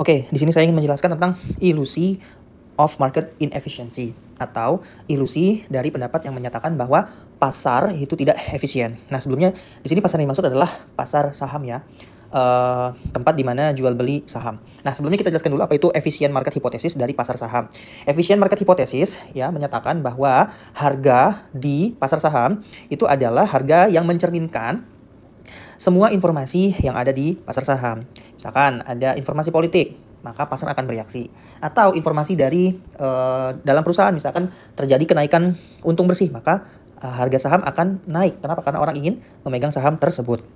Oke, di sini saya ingin menjelaskan tentang ilusi of market inefficiency atau ilusi dari pendapat yang menyatakan bahwa pasar itu tidak efisien. Nah, sebelumnya di sini pasar yang dimaksud adalah pasar saham ya. Tempat di mana jual beli saham. Nah, sebelumnya kita jelaskan dulu apa itu efficient market hypothesis dari pasar saham. Efficient market hypothesis ya menyatakan bahwa harga di pasar saham itu adalah harga yang mencerminkan semua informasi yang ada di pasar saham. Misalkan ada informasi politik, maka pasar akan bereaksi. Atau informasi dari dalam perusahaan, misalkan terjadi kenaikan untung bersih, maka harga saham akan naik. Kenapa? Karena orang ingin memegang saham tersebut.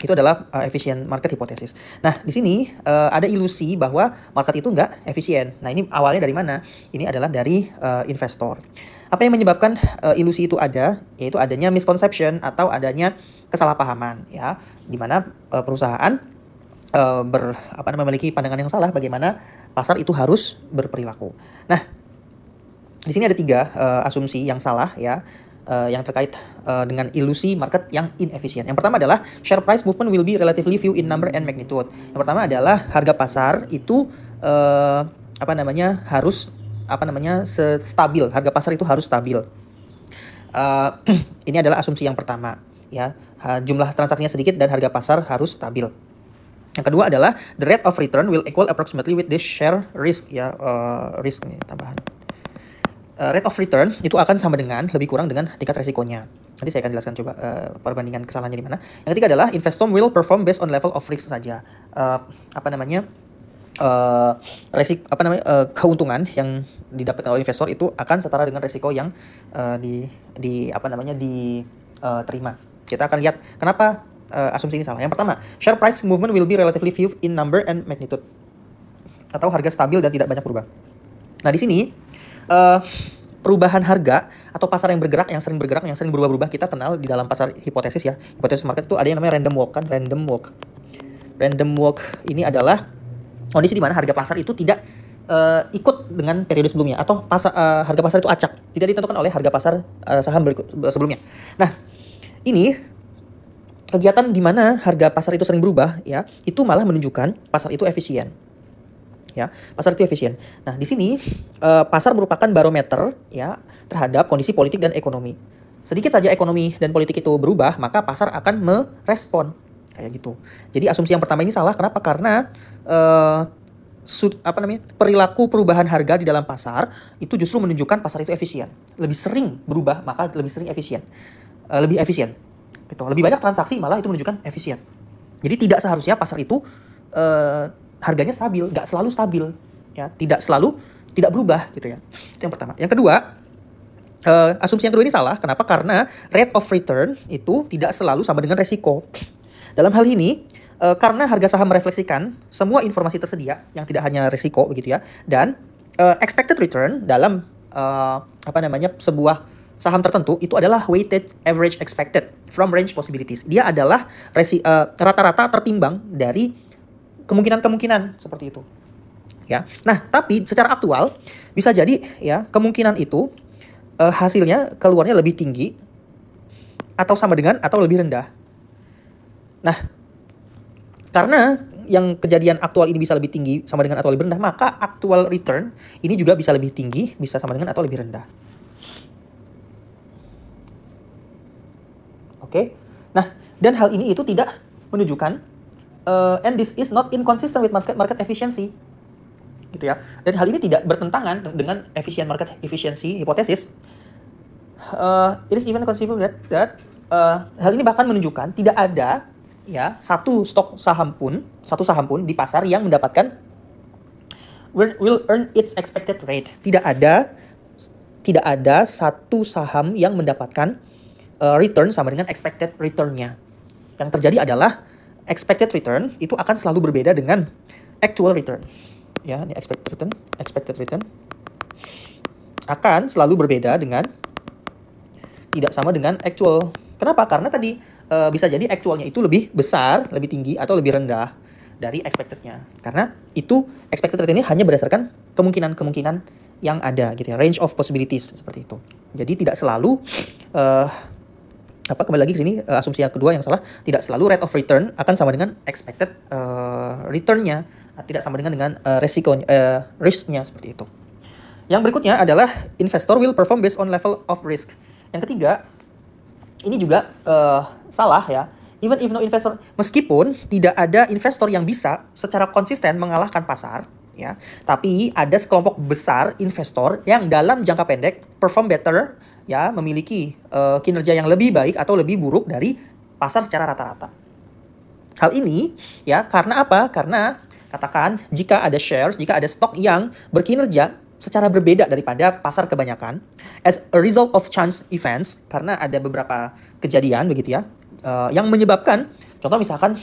Itu adalah efficient market hypothesis. Nah, di sini ada ilusi bahwa market itu nggak efisien. Nah, ini awalnya dari mana? Ini adalah dari investor. Apa yang menyebabkan ilusi itu ada? Yaitu adanya misconception atau adanya kesalahpahaman, ya, di mana perusahaan memiliki pandangan yang salah bagaimana pasar itu harus berperilaku. Nah, di sini ada 3 asumsi yang salah, ya. Yang terkait dengan ilusi market yang inefisien. Yang pertama adalah share price movement will be relatively few in number and magnitude. Yang pertama adalah harga pasar itu harus stabil. Harga pasar itu harus stabil. Ini adalah asumsi yang pertama, ya. Jumlah transaksinya sedikit dan harga pasar harus stabil. Yang kedua adalah the rate of return will equal approximately with this share risk, ya. Risk ini tambahan. Rate of return itu akan sama dengan, lebih kurang dengan tingkat resikonya. Nanti saya akan jelaskan coba perbandingan kesalahannya di mana. Yang ketiga adalah investor will perform based on level of risk saja. Keuntungan yang didapatkan oleh investor itu akan setara dengan resiko yang diterima. Kita akan lihat kenapa asumsi ini salah. Yang pertama, share price movement will be relatively few in number and magnitude. Atau harga stabil dan tidak banyak berubah. Nah, di sini perubahan harga atau pasar yang bergerak, yang sering berubah-ubah, kita kenal di dalam pasar hipotesis ya. Hipotesis market itu ada yang namanya random walk kan, random walk ini adalah kondisi di mana harga pasar itu tidak ikut dengan periode sebelumnya atau harga pasar itu acak, tidak ditentukan oleh harga pasar saham sebelumnya. Nah, ini kegiatan di mana harga pasar itu sering berubah ya, itu malah menunjukkan pasar itu efisien. Ya, pasar itu efisien. Nah, di sini pasar merupakan barometer ya terhadap kondisi politik dan ekonomi. Sedikit saja ekonomi dan politik itu berubah, maka pasar akan merespon kayak gitu. Jadi asumsi yang pertama ini salah. Kenapa? Karena perilaku perubahan harga di dalam pasar itu justru menunjukkan pasar itu efisien. Lebih sering berubah, maka lebih sering efisien. Lebih efisien. Gitu. Lebih banyak transaksi malah itu menunjukkan efisien. Jadi tidak seharusnya pasar itu harganya stabil, nggak selalu stabil, ya, tidak berubah gitu ya. Itu yang pertama. Yang kedua, asumsi yang kedua ini salah. Kenapa? Karena rate of return itu tidak selalu sama dengan resiko. Dalam hal ini, karena harga saham merefleksikan semua informasi tersedia yang tidak hanya resiko begitu ya, dan expected return dalam sebuah saham tertentu itu adalah weighted average expected from range possibilities. Dia adalah rata-rata tertimbang dari kemungkinan seperti itu. Ya. Nah, tapi secara aktual bisa jadi ya kemungkinan itu hasilnya keluarnya lebih tinggi atau sama dengan atau lebih rendah. Nah, karena yang kejadian aktual ini bisa lebih tinggi sama dengan atau lebih rendah, maka actual return ini juga bisa lebih tinggi, bisa sama dengan atau lebih rendah. Oke. Nah, dan hal ini itu tidak menunjukkan and this is not inconsistent with market efficiency, gitu ya. Dan hal ini tidak bertentangan dengan efficient market efficiency hipotesis. It is even conceivable that hal ini bahkan menunjukkan tidak ada ya satu saham pun di pasar yang mendapatkan will earn its expected rate. Tidak ada satu saham yang mendapatkan return sama dengan expected return-nya. Yang terjadi adalah expected return itu akan selalu berbeda dengan actual return. Ya, ini expected return akan selalu berbeda dengan tidak sama dengan actual. Kenapa? Karena tadi bisa jadi actualnya itu lebih besar, lebih tinggi atau lebih rendah dari expected-nya. Karena itu expected return ini hanya berdasarkan kemungkinan yang ada gitu ya, range of possibilities seperti itu. Jadi tidak selalu kembali lagi ke sini, asumsi yang kedua yang salah, tidak selalu rate of return akan sama dengan expected return-nya tidak sama dengan risknya seperti itu. Yang berikutnya adalah investor will perform based on level of risk. Yang ketiga, ini juga salah ya. Even if no investor, meskipun tidak ada investor yang bisa secara konsisten mengalahkan pasar, ya, tapi ada sekelompok besar investor yang dalam jangka pendek perform better, ya, memiliki kinerja yang lebih baik atau lebih buruk dari pasar secara rata-rata. Hal ini, ya, karena apa? Karena katakan jika ada shares, jika ada stok yang berkinerja secara berbeda daripada pasar kebanyakan, as a result of chance events, karena ada beberapa kejadian begitu ya, yang menyebabkan, contoh misalkan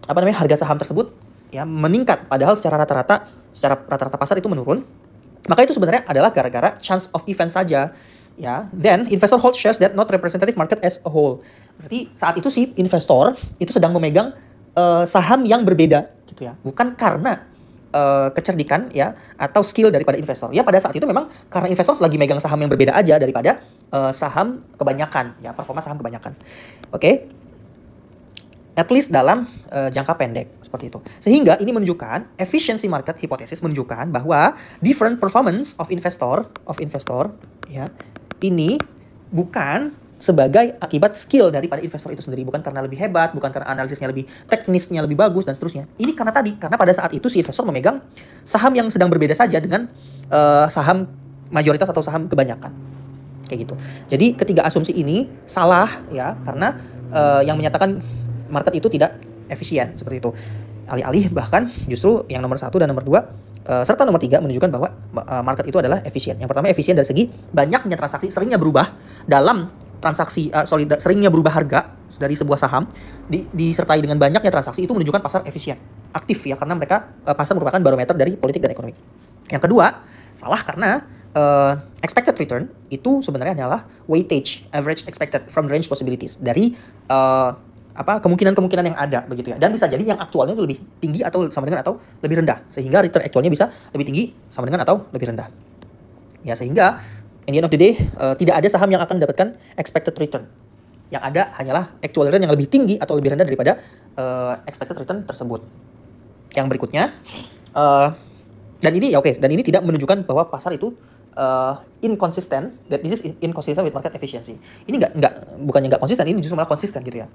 harga saham tersebut ya meningkat, padahal secara rata-rata pasar itu menurun, maka itu sebenarnya adalah gara-gara chance of event saja, ya. Then investor hold shares that not representative market as a whole. Berarti saat itu si investor itu sedang memegang saham yang berbeda, gitu ya, bukan karena kecerdikan ya atau skill daripada investor. Ya pada saat itu memang karena investor lagi megang saham yang berbeda aja daripada saham kebanyakan, ya, performa saham kebanyakan. Oke. At least dalam jangka pendek seperti itu. Sehingga ini menunjukkan efficiency market hypothesis menunjukkan bahwa different performance of investor ya ini bukan sebagai akibat skill daripada investor itu sendiri, bukan karena lebih hebat, bukan karena analisisnya lebih teknisnya lebih bagus dan seterusnya. Ini karena pada saat itu si investor memegang saham yang sedang berbeda saja dengan saham mayoritas atau saham kebanyakan. Kayak gitu. Jadi ketiga asumsi ini salah ya, karena yang menyatakan market itu tidak efisien seperti itu. Alih-alih bahkan justru yang nomor 1 dan nomor 2 serta nomor 3 menunjukkan bahwa market itu adalah efisien. Yang pertama efisien dari segi banyaknya transaksi, seringnya berubah dalam transaksi, seringnya berubah harga dari sebuah saham disertai dengan banyaknya transaksi, itu menunjukkan pasar efisien, aktif ya, karena pasar merupakan barometer dari politik dan ekonomi. Yang kedua, salah karena expected return itu sebenarnya adalah weightage, average expected from range possibilities, dari kemungkinan-kemungkinan yang ada begitu ya. Dan bisa jadi yang aktualnya itu lebih tinggi atau sama dengan atau lebih rendah, sehingga return aktualnya bisa lebih tinggi sama dengan atau lebih rendah. Ya, sehingga in the end of the day tidak ada saham yang akan mendapatkan expected return. Yang ada hanyalah actual return yang lebih tinggi atau lebih rendah daripada expected return tersebut. Yang berikutnya dan ini tidak menunjukkan bahwa pasar itu inconsistent, that this is inconsistent with market efficiency. Ini bukannya nggak konsisten, ini justru malah konsisten gitu ya.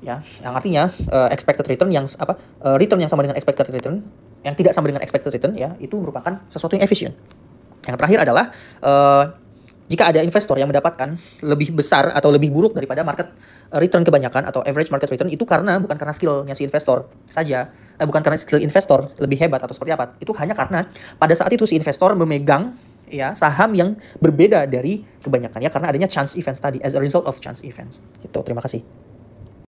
Ya, yang artinya expected return return yang sama dengan expected return, yang tidak sama dengan expected return ya, itu merupakan sesuatu yang efisien. Yang terakhir adalah jika ada investor yang mendapatkan lebih besar atau lebih buruk daripada market return kebanyakan atau average market return, itu bukan karena skillnya si investor saja, bukan karena skill investor lebih hebat atau seperti apa. Itu hanya karena pada saat itu si investor memegang ya saham yang berbeda dari kebanyakan ya, karena adanya chance events tadi, as a result of chance events. Gitu. Terima kasih.